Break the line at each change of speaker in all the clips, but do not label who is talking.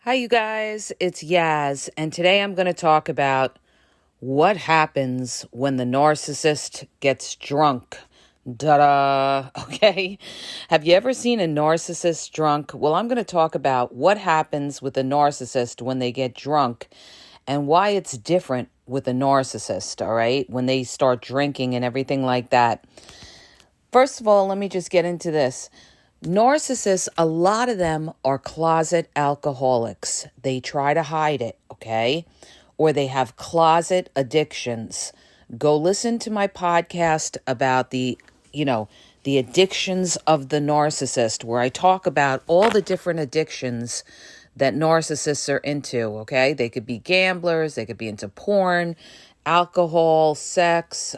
Hi, you guys. It's Yaz, and today I'm going to talk about what happens when the narcissist gets drunk. Da-da! Okay. Have you ever seen a narcissist drunk? Well, I'm going to talk about what happens with a narcissist when they get drunk and why it's different with a narcissist, all right? When they start drinking and everything like that. First of all, let me just get into this. Narcissists, a lot of them are closet alcoholics. They try to hide it, okay? Or they have closet addictions. Go listen to my podcast about the addictions of the narcissist, where I talk about all the different addictions that narcissists are into, okay? They could be gamblers, they could be into porn, alcohol, sex,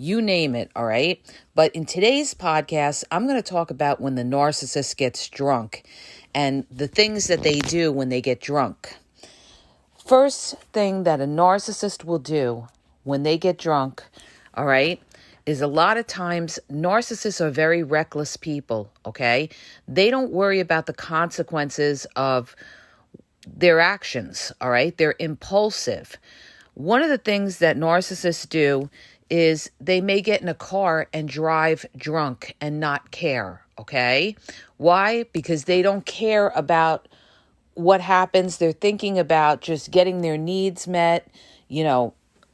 you name it, all right? But in today's podcast, I'm going to talk about when the narcissist gets drunk and the things that they do when they get drunk. First thing that a narcissist will do when they get drunk, all right, is a lot of times narcissists are very reckless people, okay? They don't worry about the consequences of their actions, all right? They're impulsive. One of the things that narcissists do is they may get in a car and drive drunk and not care, okay? Why? Because they don't care about what happens. They're thinking about just getting their needs met.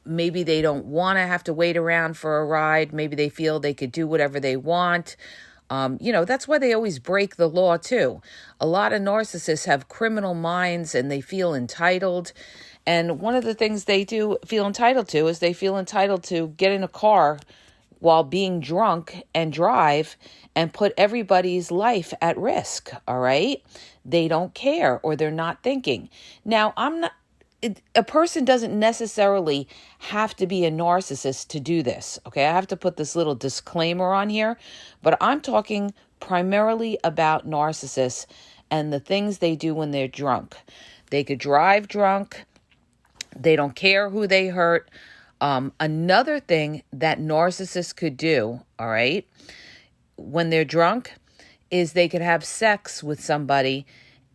Maybe they don't want to have to wait around for a ride. Maybe they feel they could do whatever they want. That's why they always break the law too. A lot of narcissists have criminal minds and they feel entitled. And one of the things they do feel entitled to is they feel entitled to get in a car while being drunk and drive and put everybody's life at risk, all right? They don't care or they're not thinking. Now, a person doesn't necessarily have to be a narcissist to do this, okay? I have to put this little disclaimer on here, but I'm talking primarily about narcissists and the things they do when they're drunk. They could drive drunk. They don't care who they hurt. Another thing that narcissists could do, all right, when they're drunk is they could have sex with somebody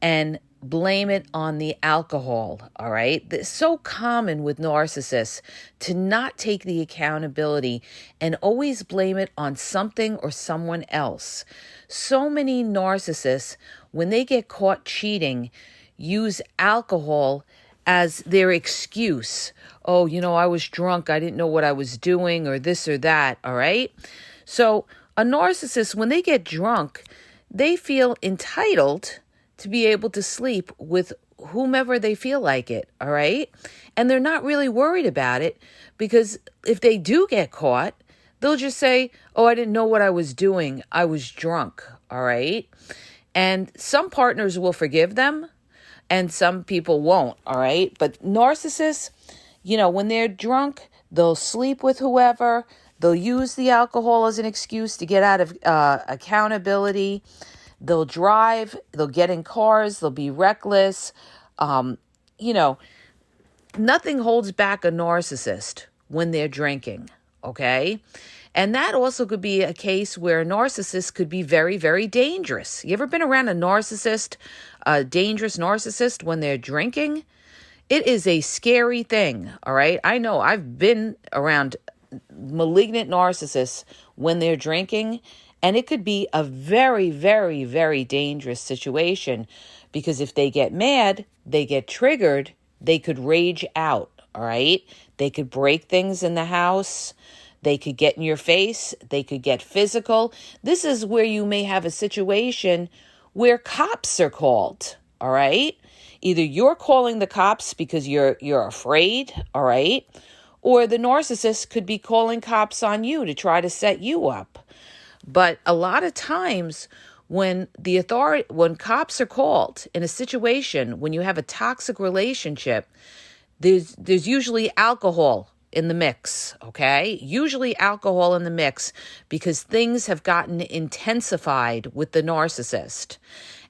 and blame it on the alcohol, all right? It's so common with narcissists to not take the accountability and always blame it on something or someone else. So many narcissists, when they get caught cheating, use alcohol as their excuse. Oh, I was drunk. I didn't know what I was doing or this or that. All right. So a narcissist, when they get drunk, they feel entitled to be able to sleep with whomever they feel like it. All right. And they're not really worried about it because if they do get caught, they'll just say, oh, I didn't know what I was doing. I was drunk. All right. And some partners will forgive them. And some people won't, all right? But narcissists, when they're drunk, they'll sleep with whoever. They'll use the alcohol as an excuse to get out of accountability. They'll drive. They'll get in cars. They'll be reckless. Nothing holds back a narcissist when they're drinking, okay? And that also could be a case where a narcissist could be very, very dangerous. You ever been around a narcissist, a dangerous narcissist when they're drinking? It is a scary thing, all right? I know I've been around malignant narcissists when they're drinking, and it could be a very, very, very dangerous situation because if they get mad, they get triggered, they could rage out, all right? They could break things in the house. They could get in your face. They could get physical. This is where you may have a situation where cops are called, all right? Either you're calling the cops because you're afraid, all right? Or the narcissist could be calling cops on you to try to set you up. But a lot of times when cops are called in a situation, when you have a toxic relationship, there's usually alcohol in the mix, okay? Usually alcohol in the mix because things have gotten intensified with the narcissist.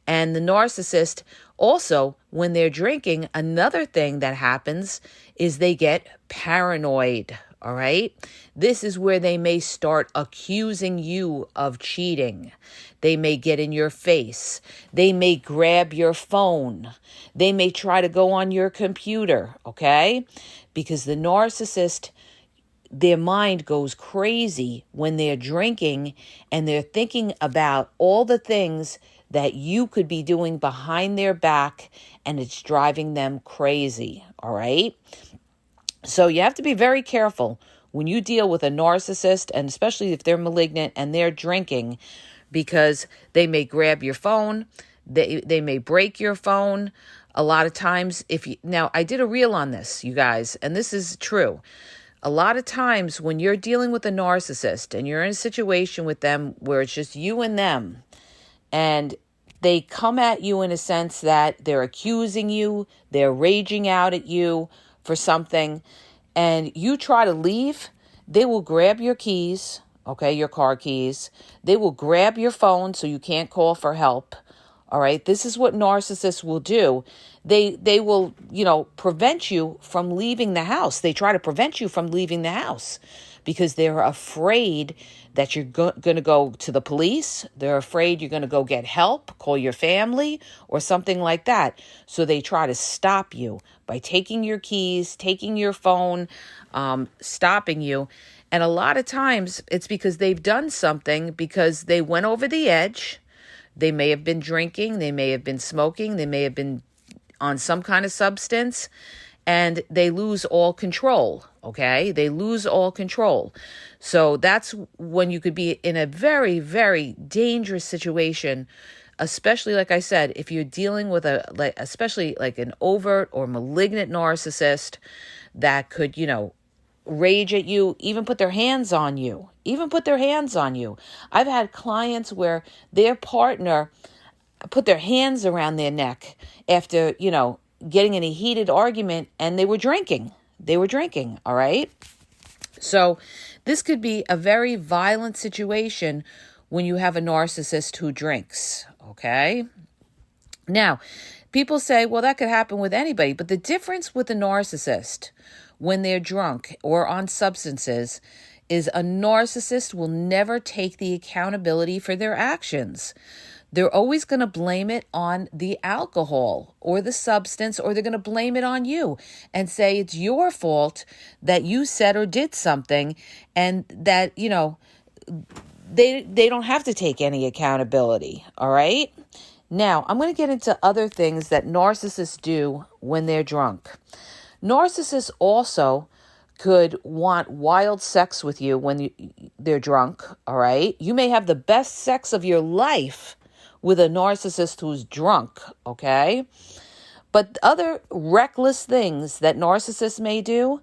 And the narcissist also, when they're drinking, another thing that happens is they get paranoid, All right. This is where they may start accusing you of cheating. They may get in your face. They may grab your phone. They may try to go on your computer. Okay. Because the narcissist, their mind goes crazy when they're drinking and they're thinking about all the things that you could be doing behind their back, and it's driving them crazy. All right. So you have to be very careful when you deal with a narcissist, and especially if they're malignant and they're drinking, because they may grab your phone, they may break your phone. A lot of times, now I did a reel on this, you guys, and this is true. A lot of times when you're dealing with a narcissist and you're in a situation with them where it's just you and them, and they come at you in a sense that they're accusing you, they're raging out at you for something, and you try to leave, they will grab your keys, okay, your car keys. They will grab your phone so you can't call for help. All right, this is what narcissists will do. They will, prevent you from leaving the house. They try to prevent you from leaving the house because they're afraid that you're going to go to the police. They're afraid you're going to go get help, call your family, or something like that. So they try to stop you by taking your keys, taking your phone, stopping you. And a lot of times it's because they've done something, because they went over the edge. They may have been drinking, they may have been smoking, they may have been on some kind of substance, and they lose all control, okay? They lose all control. So that's when you could be in a very, very dangerous situation, especially, like I said, if you're dealing with especially like an overt or malignant narcissist that could, rage at you, even put their hands on you, I've had clients where their partner put their hands around their neck after, getting in a heated argument, and they were drinking, all right? So this could be a very violent situation when you have a narcissist who drinks, okay? Now, people say, well, that could happen with anybody, but the difference with a narcissist when they're drunk or on substances is a narcissist will never take the accountability for their actions. They're always going to blame it on the alcohol or the substance, or they're going to blame it on you and say it's your fault that you said or did something, and that, they don't have to take any accountability, all right? Now, I'm going to get into other things that narcissists do when they're drunk. Narcissists also could want wild sex with you when they're drunk, all right? You may have the best sex of your life with a narcissist who's drunk, okay? But other reckless things that narcissists may do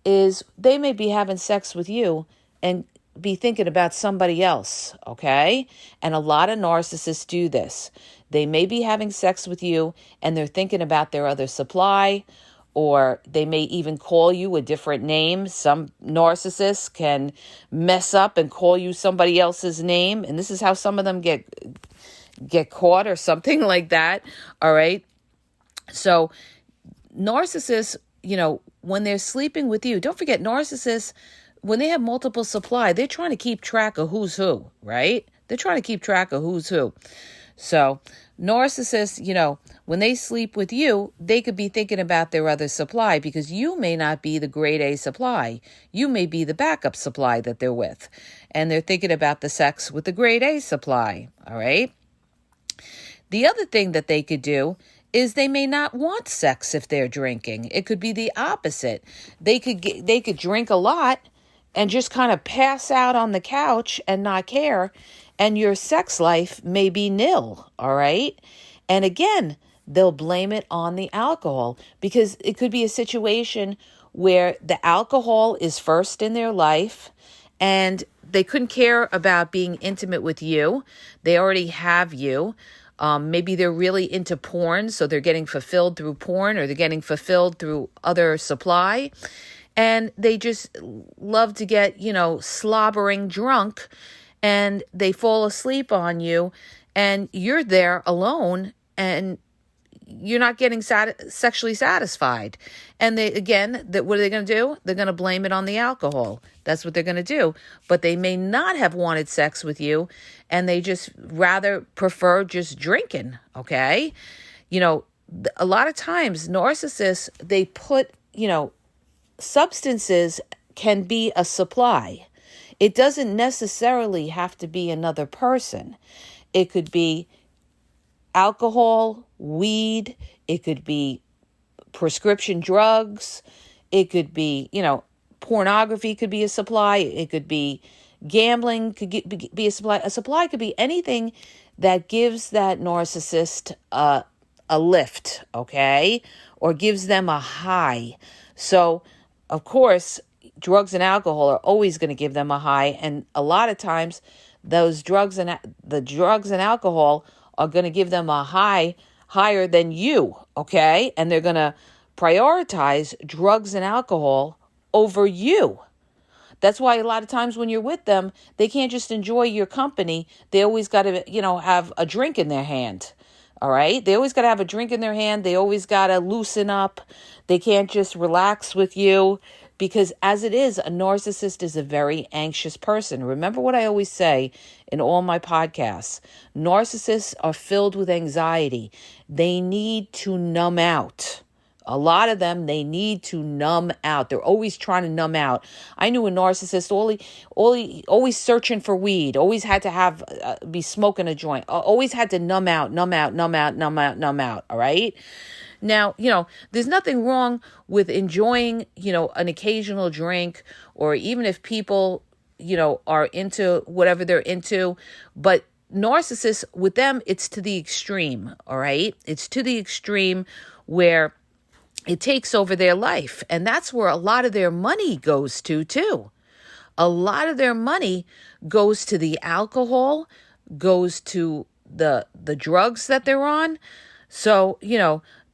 is they may be having sex with you and be thinking about somebody else, okay? And a lot of narcissists do this. They may be having sex with you and they're thinking about their other supply, or they may even call you a different name. Some narcissists can mess up and call you somebody else's name, and this is how some of them get caught or something like that, all right? So narcissists, when they're sleeping with you, don't forget, narcissists, when they have multiple supply, they're trying to keep track of who's who, right? They're trying to keep track of who's who. So narcissists, when they sleep with you, they could be thinking about their other supply, because you may not be the grade A supply. You may be the backup supply that they're with. And they're thinking about the sex with the grade A supply, all right? The other thing that they could do is they may not want sex if they're drinking. It could be the opposite. They could drink a lot and just kind of pass out on the couch and not care, and your sex life may be nil, all right? And again, they'll blame it on the alcohol, because it could be a situation where the alcohol is first in their life and they couldn't care about being intimate with you. They already have you. Maybe they're really into porn, so they're getting fulfilled through porn, or they're getting fulfilled through other supply. And they just love to get, slobbering drunk, and they fall asleep on you, and you're there alone, and you're not getting sexually satisfied. And what are they going to do? They're going to blame it on the alcohol. That's what they're going to do. But they may not have wanted sex with you, and they just rather prefer just drinking, okay? A lot of times narcissists, they put, substances can be a supply. It doesn't necessarily have to be another person. It could be alcohol, weed, it could be prescription drugs, it could be, pornography could be a supply, it could be gambling, be a supply. A supply could be anything that gives that narcissist a lift, okay? Or gives them a high. So, of course, drugs and alcohol are always going to give them a high, and a lot of times the drugs and alcohol are going to give them a higher than you, okay? And they're going to prioritize drugs and alcohol over you. That's why a lot of times when you're with them, they can't just enjoy your company. They always got to, have a drink in their hand, all right? They always got to have a drink in their hand. They always got to loosen up. They can't just relax with you. Because as it is, a narcissist is a very anxious person. Remember what I always say in all my podcasts. Narcissists are filled with anxiety. They need to numb out. A lot of them, they need to numb out. They're always trying to numb out. I knew a narcissist, always searching for weed, always had to be smoking a joint, always had to numb out, all right? Now, there's nothing wrong with enjoying, an occasional drink, or even if people, are into whatever they're into. But narcissists, with them, it's to the extreme, all right? It's to the extreme where it takes over their life. And that's where a lot of their money goes to, too. A lot of their money goes to the alcohol, goes to the drugs that they're on. So,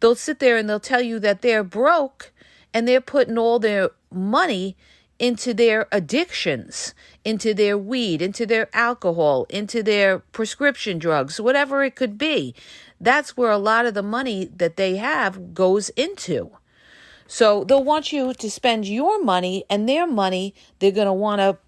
they'll sit there and they'll tell you that they're broke, and they're putting all their money into their addictions, into their weed, into their alcohol, into their prescription drugs, whatever it could be. That's where a lot of the money that they have goes into. So they'll want you to spend your money, and their money they're going to want to,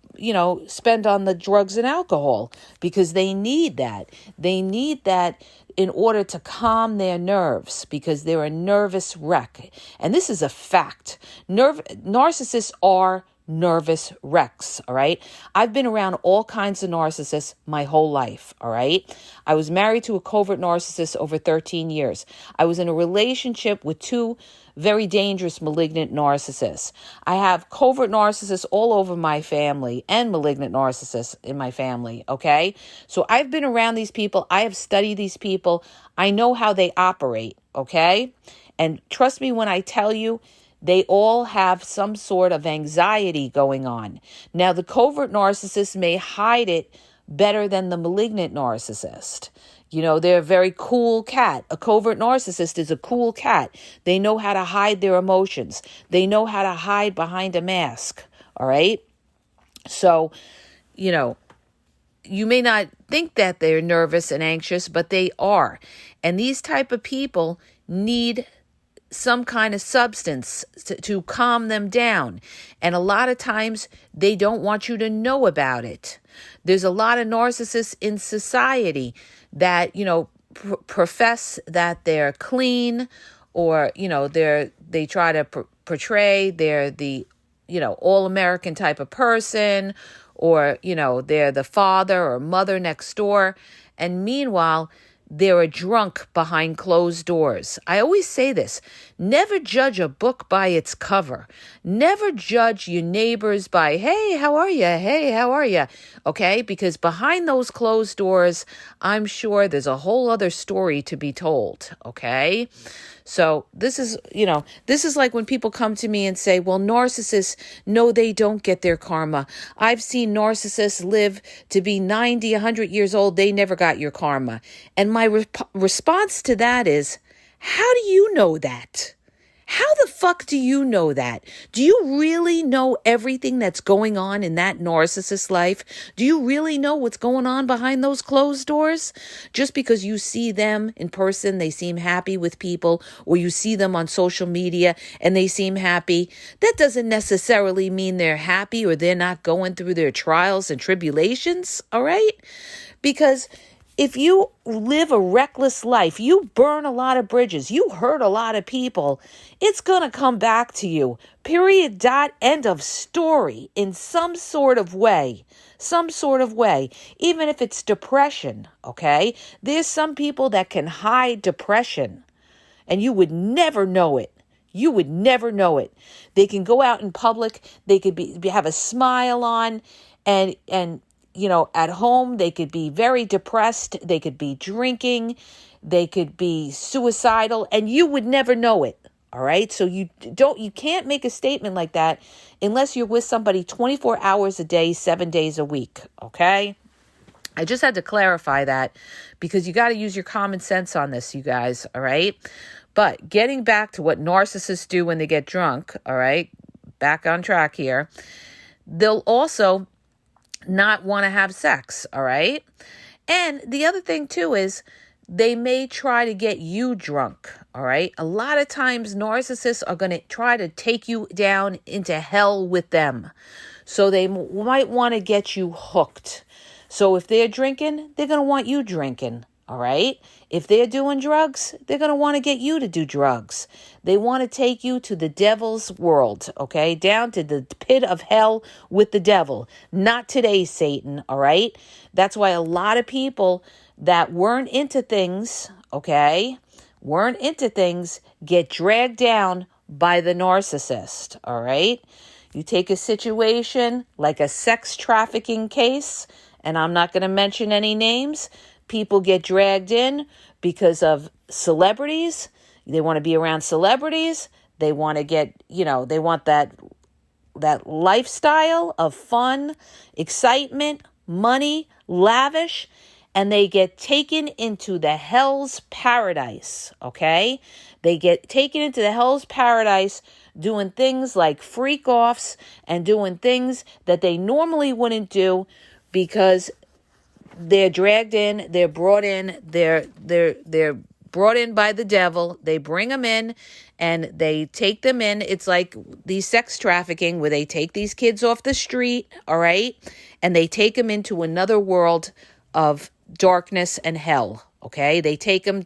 spend on the drugs and alcohol, because they need that. They need that in order to calm their nerves, because they're a nervous wreck. And this is a fact. Narcissists are nervous wrecks, all right? I've been around all kinds of narcissists my whole life, all right? I was married to a covert narcissist over 13 years. I was in a relationship with two very dangerous malignant narcissists. I have covert narcissists all over my family and malignant narcissists in my family, okay? So I've been around these people. I have studied these people. I know how they operate, okay? And trust me when I tell you, they all have some sort of anxiety going on. Now, the covert narcissist may hide it better than the malignant narcissist. They're a very cool cat. A covert narcissist is a cool cat. They know how to hide their emotions. They know how to hide behind a mask, all right? So, you may not think that they're nervous and anxious, but they are. And these type of people need some kind of substance to calm them down. And a lot of times they don't want you to know about it. There's a lot of narcissists in society that, profess that they're clean, or, they try to portray they're the, all-American type of person, or, they're the father or mother next door. And meanwhile, they're a drunk behind closed doors. I always say this: never judge a book by its cover. Never judge your neighbors by, hey, how are you? Hey, how are you? Okay? Because behind those closed doors, I'm sure there's a whole other story to be told. Okay? So this is like when people come to me and say, well, narcissists, no, they don't get their karma. I've seen narcissists live to be 90, 100 years old. They never got your karma. And my response to that is, how do you know that? How the fuck do you know that? Do you really know everything that's going on in that narcissist life? Do you really know what's going on behind those closed doors? Just because you see them in person, they seem happy with people, or you see them on social media and they seem happy, that doesn't necessarily mean they're happy or they're not going through their trials and tribulations, all right? Because if you live a reckless life, you burn a lot of bridges, you hurt a lot of people, it's going to come back to you. Period. Dot. End of story. In some sort of way. Some sort of way. Even if it's depression, okay? There's some people that can hide depression, and you would never know it. You would never know it. They can go out in public. They could have a smile on, and at home, they could be very depressed. They could be drinking. They could be suicidal, and you would never know it. All right. So you can't make a statement like that unless you're with somebody 24 hours a day, 7 days a week. Okay. I just had to clarify that because you got to use your common sense on this, you guys. All right. But getting back to what narcissists do when they get drunk. All right. Back on track here. They'll also not want to have sex, all right? And the other thing too is they may try to get you drunk, all right? A lot of times narcissists are going to try to take you down into hell with them. So they might want to get you hooked. So if they're drinking, they're going to want you drinking, all right? If they're doing drugs, they're going to want to get you to do drugs. They want to take you to the devil's world, okay? Down to the pit of hell with the devil. Not today, Satan, all right? That's why a lot of people that weren't into things, okay, get dragged down by the narcissist, all right? You take a situation like a sex trafficking case, and I'm not going to mention any names. People get dragged in because of celebrities. They want to be around celebrities. They want to get, they want that lifestyle of fun, excitement, money, lavish, and they get taken into the hell's paradise, okay? They get taken into the hell's paradise doing things like freak-offs and doing things that they normally wouldn't do because they're dragged in, they're brought in, they're brought in by the devil. They bring them in and they take them in. It's like these sex trafficking where they take these kids off the street, all right? And they take them into another world of darkness and hell, okay? They take them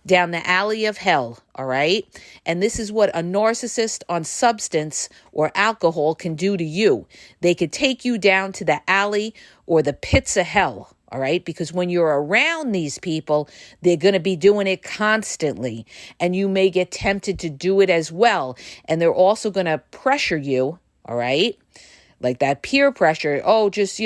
down the alley of hell, all right? And this is what a narcissist on substance or alcohol can do to you. They could take you down to the alley or the pits of hell, all right? Because when you're around these people, they're going to be doing it constantly, and you may get tempted to do it as well. And they're also going to pressure you, all right? Like that peer pressure. Oh, just,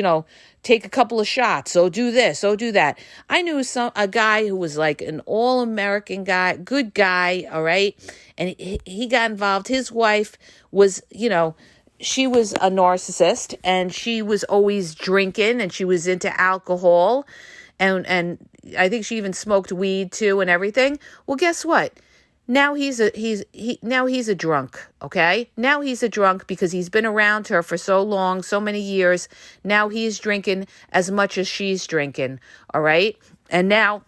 take a couple of shots. Oh, do this. Oh, do that. I knew a guy who was like an all-American guy, good guy, all right? And he got involved. His wife was, she was a narcissist, and she was always drinking, and she was into alcohol, and I think she even smoked weed too and everything. Well, guess what? Now he's a drunk, okay? Now he's a drunk because he's been around her for so long, so many years. Now he's drinking as much as she's drinking, all right? And now,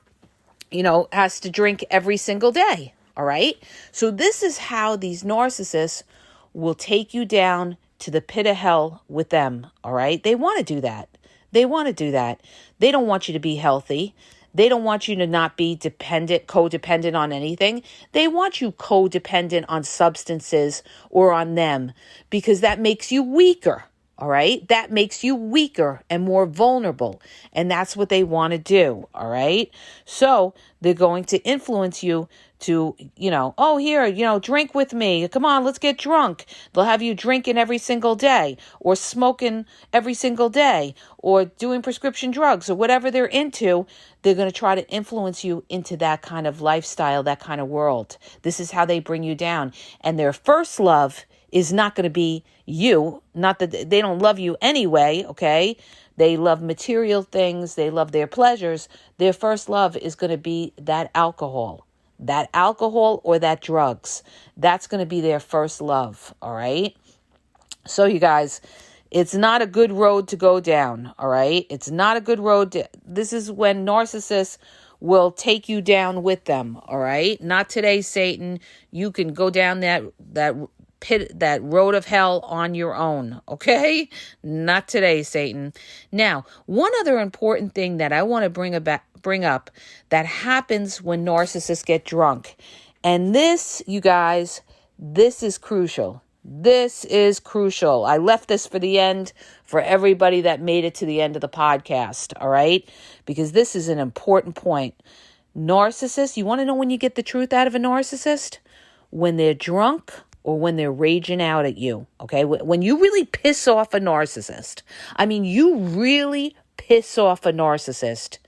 has to drink every single day, all right? So this is how these narcissists will take you down to the pit of hell with them, all right? They want to do that. They don't want you to be healthy. They don't want you to not be codependent on anything. They want you codependent on substances or on them because that makes you weaker, all right? That makes you weaker and more vulnerable, and that's what they want to do, all right? So they're going to influence you to, oh, here, drink with me. Come on, let's get drunk. They'll have you drinking every single day or smoking every single day or doing prescription drugs or whatever they're into. They're going to try to influence you into that kind of lifestyle, that kind of world. This is how they bring you down. And their first love is not going to be you. Not that they don't love you anyway, okay? They love material things. They love their pleasures. Their first love is going to be that alcohol. that alcohol or that drugs. That's going to be their first love, all right? So you guys, it's not a good road to go down, all right? It's not a good road. This is when narcissists will take you down with them, all right? Not today, Satan. You can go down that pit, that road of hell on your own, okay? Not today, Satan. Now, one other important thing that I want to bring up that happens when narcissists get drunk. And this, you guys, this is crucial. This is crucial. I left this for the end for everybody that made it to the end of the podcast, all right? Because this is an important point. Narcissists, you want to know when you get the truth out of a narcissist? When they're drunk or when they're raging out at you, okay? When you really piss off a narcissist, I mean, you really piss off a narcissist,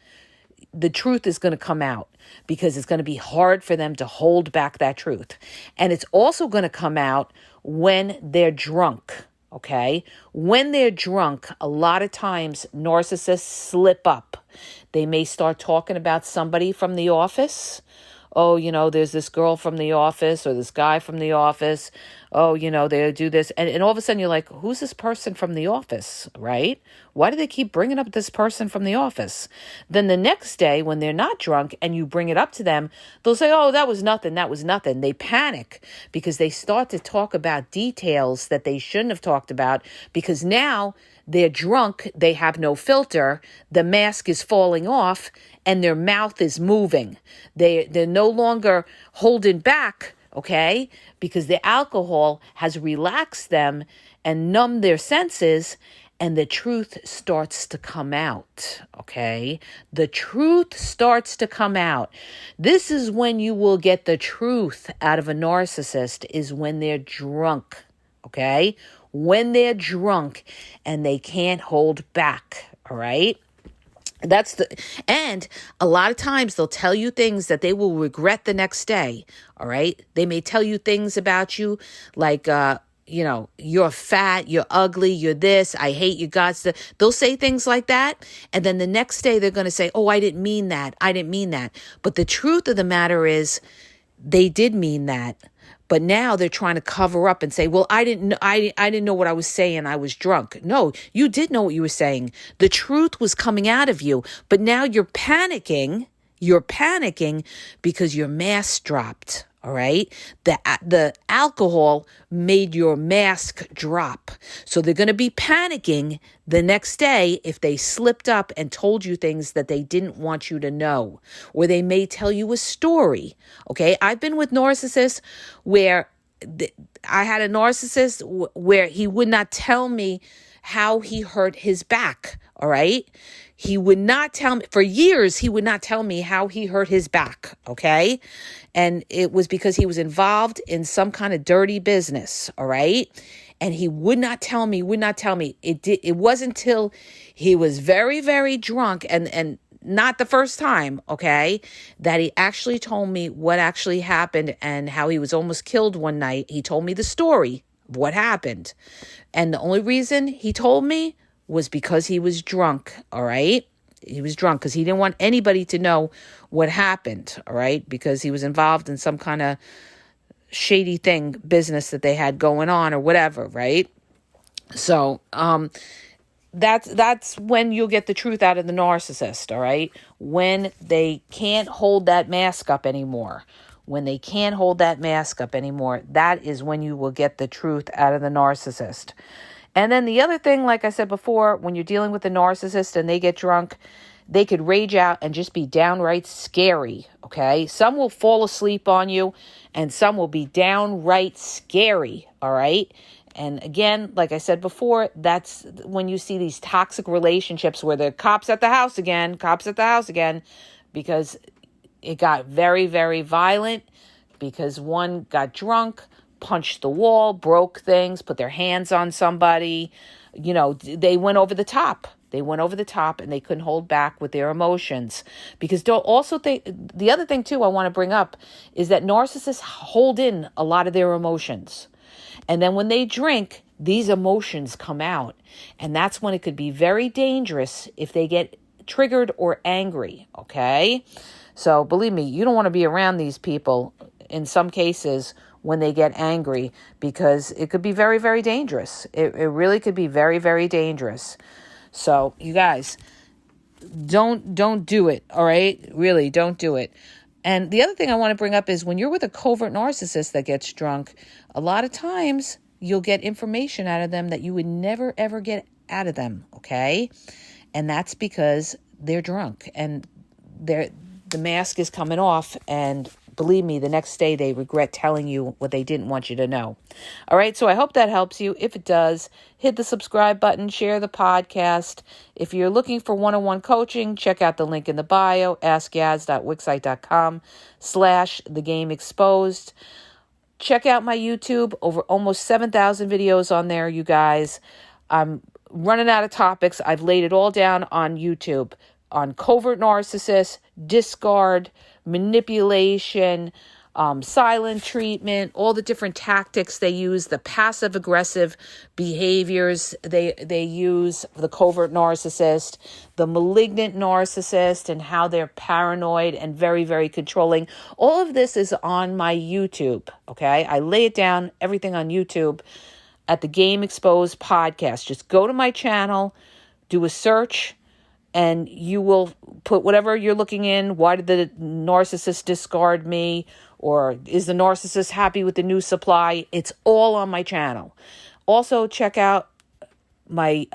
the truth is going to come out because it's going to be hard for them to hold back that truth. And it's also going to come out when they're drunk, okay? When they're drunk, a lot of times narcissists slip up. They may start talking about somebody from the office. Oh, there's this girl from the office or this guy from the office. Oh, they do this. And all of a sudden you're like, who's this person from the office, right? Why do they keep bringing up this person from the office? Then the next day when they're not drunk and you bring it up to them, they'll say, oh, that was nothing. That was nothing. They panic because they start to talk about details that they shouldn't have talked about because now they're drunk. They have no filter. The mask is falling off and their mouth is moving. They're no longer holding back, okay? Because the alcohol has relaxed them and numbed their senses, and the truth starts to come out, okay? The truth starts to come out. This is when you will get the truth out of a narcissist, is when they're drunk, okay? When they're drunk and they can't hold back, all right? And a lot of times they'll tell you things that they will regret the next day. All right. They may tell you things about you like, you're fat, you're ugly, you're this, I hate you guys. They'll say things like that. And then the next day they're going to say, oh, I didn't mean that. I didn't mean that. But the truth of the matter is they did mean that. But now they're trying to cover up and say, well, I didn't know what I was saying. I was drunk. No, you did know what you were saying. The truth was coming out of you. But now you're panicking. You're panicking because your mask dropped. All right. The alcohol made your mask drop. So they're going to be panicking the next day if they slipped up and told you things that they didn't want you to know, or they may tell you a story. Okay. I've been with narcissists where I had a narcissist where he would not tell me how he hurt his back. All right. He would not tell me for years. He would not tell me how he hurt his back. Okay. And it was because he was involved in some kind of dirty business. All right. And he would not tell me, It wasn't until he was very, very drunk and not the first time. Okay. That he actually told me what actually happened and how he was almost killed one night. He told me the story of what happened. And the only reason he told me was because he was drunk, all right? He was drunk because he didn't want anybody to know what happened, all right? Because he was involved in some kind of shady business that they had going on or whatever, right? So that's when you'll get the truth out of the narcissist, all right? When they can't hold that mask up anymore. When they can't hold that mask up anymore, that is when you will get the truth out of the narcissist. And then the other thing, like I said before, when you're dealing with a narcissist and they get drunk, they could rage out and just be downright scary, okay? Some will fall asleep on you and some will be downright scary, all right? And again, like I said before, that's when you see these toxic relationships where the cops at the house again, because it got very, very violent because one got drunk, punched the wall, broke things, put their hands on somebody. They went over the top. And they couldn't hold back with their emotions. Because don't also think, the other thing too I want to bring up is that narcissists hold in a lot of their emotions. And then when they drink, these emotions come out. And that's when it could be very dangerous if they get triggered or angry, okay? So believe me, you don't want to be around these people in some cases when they get angry, because it could be very, very dangerous. It really could be very, very dangerous. So you guys, don't do it. All right. Really, don't do it. And the other thing I want to bring up is when you're with a covert narcissist that gets drunk, a lot of times you'll get information out of them that you would never, ever get out of them. Okay. And that's because they're drunk and the mask is coming off, and believe me, the next day they regret telling you what they didn't want you to know. All right, so I hope that helps you. If it does, hit the subscribe button, share the podcast. If you're looking for one-on-one coaching, check out the link in the bio, askyaz.wixsite.com/thegameexposed. Check out my YouTube, over almost 7,000 videos on there, you guys. I'm running out of topics. I've laid it all down on YouTube, on covert narcissists, discard, manipulation, silent treatment, all the different tactics they use, the passive-aggressive behaviors they use, the covert narcissist, the malignant narcissist, and how they're paranoid and very, very controlling. All of this is on my YouTube, okay? I lay it down, everything on YouTube at the Game Exposed podcast. Just go to my channel, do a search, and you will put whatever you're looking in. Why did the narcissist discard me? Or is the narcissist happy with the new supply? It's all on my channel. Also, check out my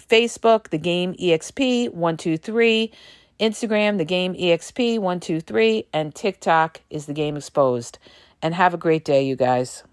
Facebook, The Game EXP 123, Instagram, The Game EXP 123, and TikTok is The Game Exposed. And have a great day, you guys.